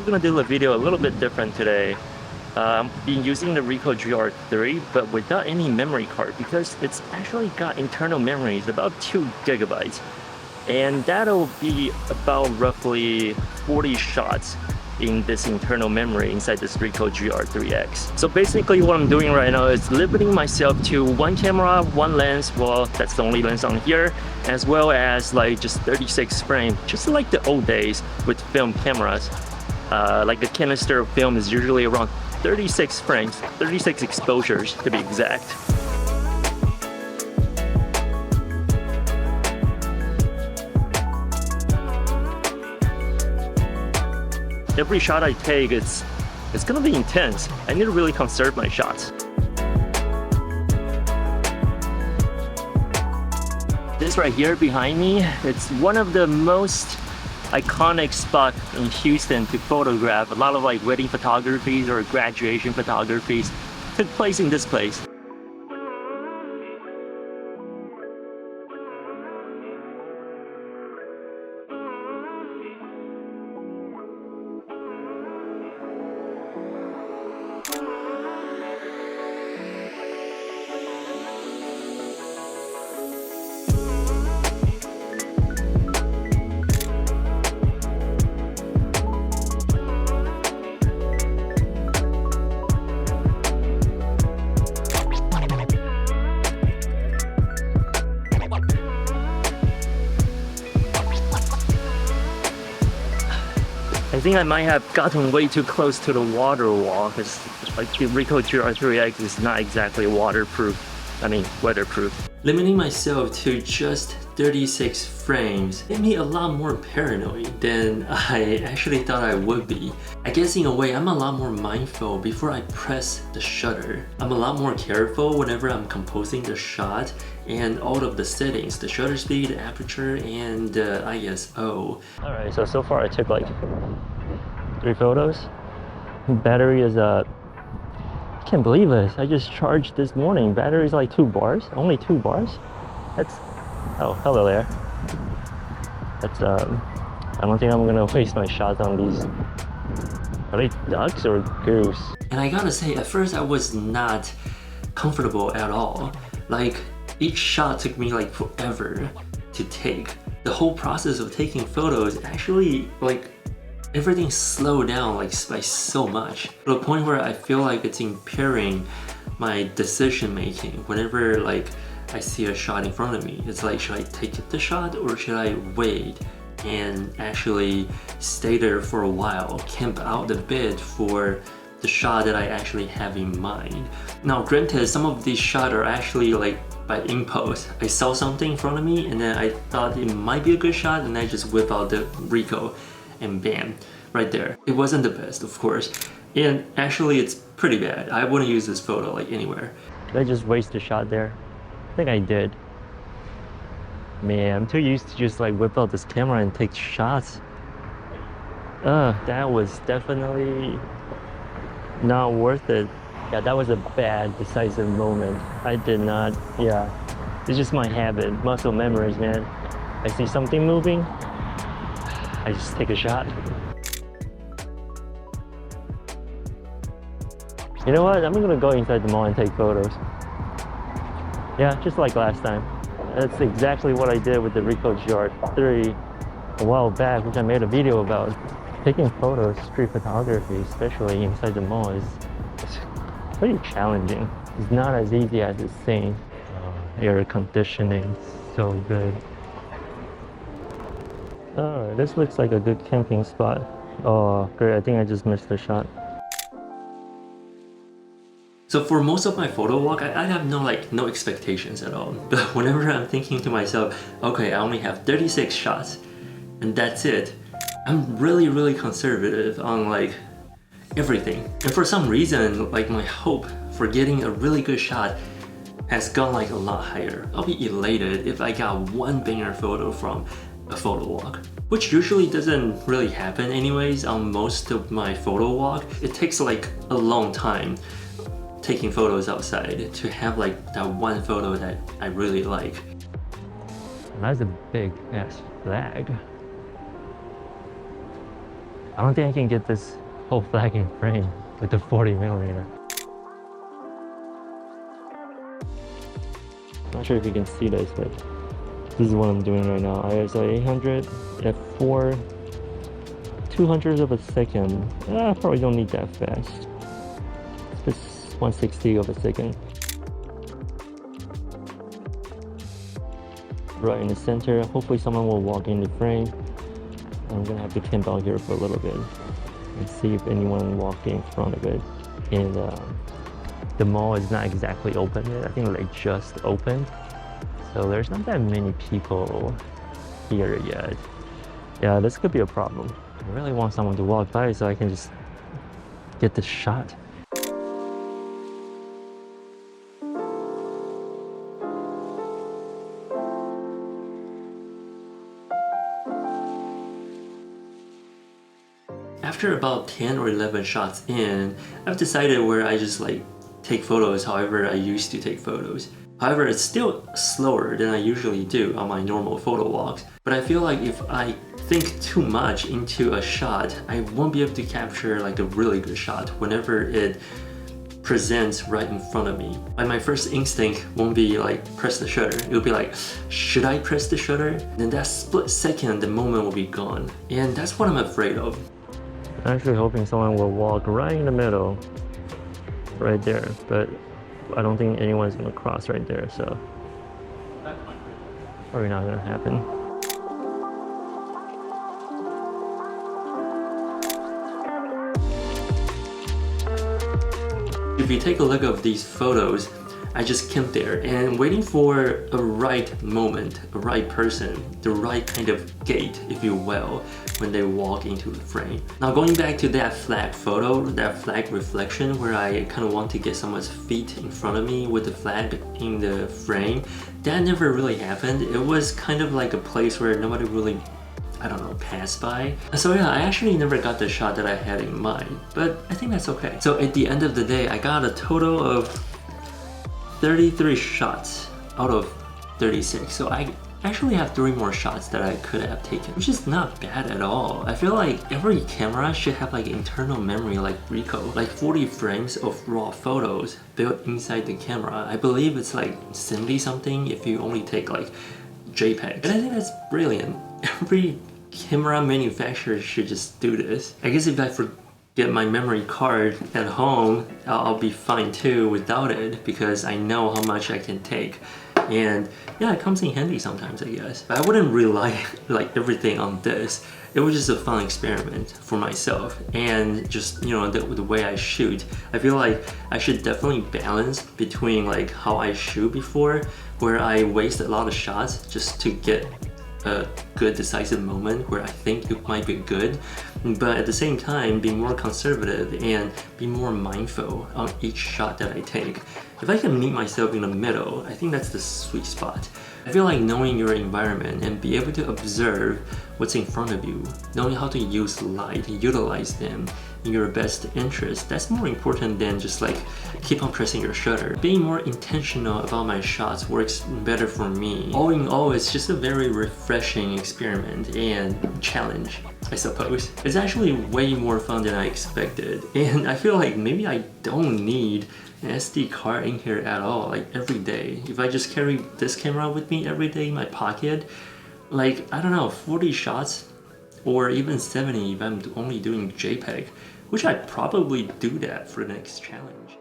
We're gonna do a video a little bit different today. I'm been using the Ricoh GR III, but without any memory card because it's actually got internal memory. It's about 2 gigabytes. And that'll be about roughly 40 shots in this internal memory inside this Ricoh GR IIIx. So basically what I'm doing right now is limiting myself to one camera, one lens. Well, that's the only lens on here, as well as like just 36 frames, just like the old days with film cameras. Like the canister of film is usually around 36 frames, 36 exposures to be exact. Every shot I take, it's gonna be intense. I need to really conserve my shots. This right here behind me, it's one of the most iconic spots in Houston to photograph. A lot of like wedding photographies or graduation photographies took place in this place. I think I might have gotten way too close to the water wall because like the Ricoh GR IIIx is not exactly waterproof. I mean, weatherproof. Limiting myself to just 36 frames made me a lot more paranoid than I actually thought I would be. I guess in a way, I'm a lot more mindful before I press the shutter. I'm a lot more careful whenever I'm composing the shot and all of the settings, the shutter speed, the aperture, and ISO. Alright, so far I took like 3 photos. Battery is I can't believe this. I just charged this morning. Battery's like 2 bars. Only 2 bars? That's... Oh, hello there. That's, I don't think I'm gonna waste my shots on these. Are they ducks or goose? And I gotta say, at first I was not comfortable at all. Like, each shot took me like forever to take. The whole process of taking photos actually, like, everything slowed down like by so much to the point where I feel like it's impairing my decision making whenever like I see a shot in front of me. It's like, should I take the shot or should I wait and actually stay there for a while, camp out a bit for the shot that I actually have in mind. Now granted, some of these shots are actually like by impulse. I saw something in front of me and then I thought it might be a good shot and I just whip out the Ricoh and bam, right there. It wasn't the best, of course, and actually it's pretty bad. I wouldn't use this photo like anywhere. Did I just waste a shot there? I think I did. Man, I'm too used to just like whip out this camera and take shots. That was definitely not worth it. Yeah, that was a bad decisive moment. I did not, yeah. It's just my habit, muscle memories, man. I see something moving, I just take a shot. You know what? I'm gonna go inside the mall and take photos. Yeah, just like last time. That's exactly what I did with the Ricoh GR III a while back, which I made a video about. Taking photos, street photography, especially inside the mall, is pretty challenging. It's not as easy as it seems. Air conditioning, so good. Oh, this looks like a good camping spot. Oh, great, I think I just missed the shot. So for most of my photo walk, I have no expectations at all. But whenever I'm thinking to myself, okay, I only have 36 shots, and that's it, I'm really conservative on like everything. And for some reason, like my hope for getting a really good shot has gone like a lot higher. I'll be elated if I got one banger photo from a photo walk, which usually doesn't really happen anyways on most of my photo walk. It takes like a long time taking photos outside to have like that one photo that I really like. That's a big ass flag. I don't think I can get this whole flag in frame with the 40mm. Not sure if you can see this, but this is what I'm doing right now. ISO 800 f4, 200ths of a second. Probably don't need that fast. Just 160 of a second. Right in the center. Hopefully someone will walk in the frame. I'm gonna have to camp out here for a little bit and see if anyone walked in front of it. And the mall is not exactly open yet. I think they just opened. So there's not that many people here yet. Yeah, this could be a problem. I really want someone to walk by so I can just get this shot. After about 10 or 11 shots in, I've decided where I just like take photos however I used to take photos. However, it's still slower than I usually do on my normal photo walks. But I feel like if I think too much into a shot, I won't be able to capture like a really good shot whenever it presents right in front of me. Like my first instinct won't be like press the shutter. It'll be like, should I press the shutter? Then that split second, the moment will be gone. And that's what I'm afraid of. I'm actually hoping someone will walk right in the middle, right there, but I don't think anyone's gonna cross right there, so probably not gonna happen. If you take a look at these photos, I just camped there and waiting for a right moment, a right person, the right kind of gait, if you will, when they walk into the frame. Now going back to that flag photo, that flag reflection where I kind of want to get someone's feet in front of me with the flag in the frame, that never really happened. It was kind of like a place where nobody really, I don't know, passed by. So yeah, I actually never got the shot that I had in mind, but I think that's okay. So at the end of the day, I got a total of 33 shots out of 36. So I actually have 3 more shots that I could have taken, which is not bad at all. I feel like every camera should have like internal memory like Ricoh, like 40 frames of raw photos built inside the camera. I believe it's like 70 something if you only take like JPEGs. And I think that's brilliant. Every camera manufacturer should just do this. I guess if I forget my memory card at home, I'll be fine too without it because I know how much I can take. And yeah, it comes in handy sometimes, I guess. But I wouldn't rely like everything on this. It was just a fun experiment for myself and just, you know, the way I shoot. I feel like I should definitely balance between like how I shoot before, where I waste a lot of shots just to get a good decisive moment where I think it might be good, but at the same time be more conservative and be more mindful on each shot that I take. If I can meet myself in the middle, I think that's the sweet spot. I feel like knowing your environment and be able to observe what's in front of you, knowing how to use light, utilize them in your best interest, that's more important than just like keep on pressing your shutter. Being more intentional about my shots works better for me. All in all, it's just a very refreshing experiment and challenge, I suppose. It's actually way more fun than I expected, and I feel like maybe I don't need an SD card in here at all, like every day. If I just carry this camera with me every day in my pocket, like, I don't know, 40 shots or even 70 if I'm only doing JPEG, which I'd probably do that for the next challenge.